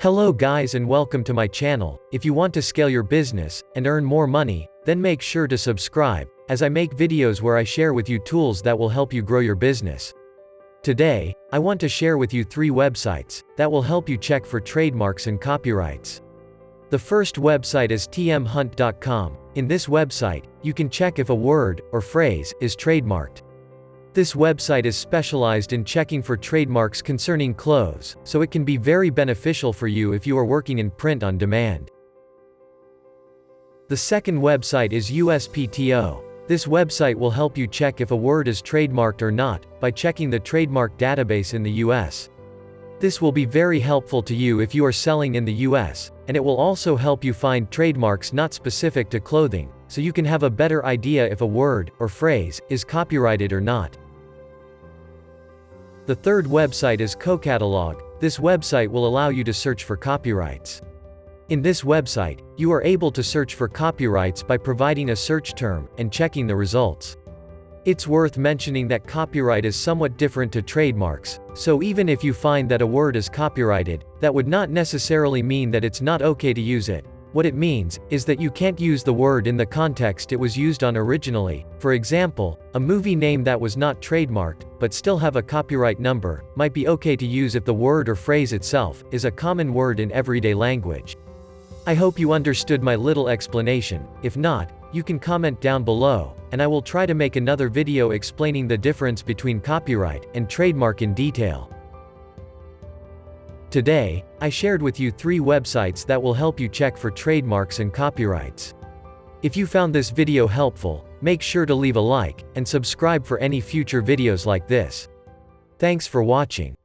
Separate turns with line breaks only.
Hello guys and welcome to my channel. If you want to scale your business and earn more money, then make sure to subscribe, as I make videos where I share with you tools that will help you grow your business. Today, I want to share with you 3 websites that will help you check for trademarks and copyrights. The first website is TMHunt.com. In this website, you can check if a word or phrase is trademarked. This website is specialized in checking for trademarks concerning clothes, so it can be very beneficial for you if you are working in print on demand. The second website is USPTO. This website will help you check if a word is trademarked or not, by checking the trademark database in the US. This will be very helpful to you if you are selling in the US, and it will also help you find trademarks not specific to clothing, so you can have a better idea if a word or phrase is copyrighted or not. The third website is CoCatalog. This website will allow you to search for copyrights. In this website, you are able to search for copyrights by providing a search term and checking the results. It's worth mentioning that copyright is somewhat different to trademarks, so even if you find that a word is copyrighted, that would not necessarily mean that it's not okay to use it. What it means is that you can't use the word in the context it was used on originally. For example, a movie name that was not trademarked, but still have a copyright number, might be okay to use if the word or phrase itself is a common word in everyday language. I hope you understood my little explanation. If not, you can comment down below, and I will try to make another video explaining the difference between copyright and trademark in detail. Today, I shared with you 3 websites that will help you check for trademarks and copyrights. If you found this video helpful, make sure to leave a like, and subscribe for any future videos like this. Thanks for watching.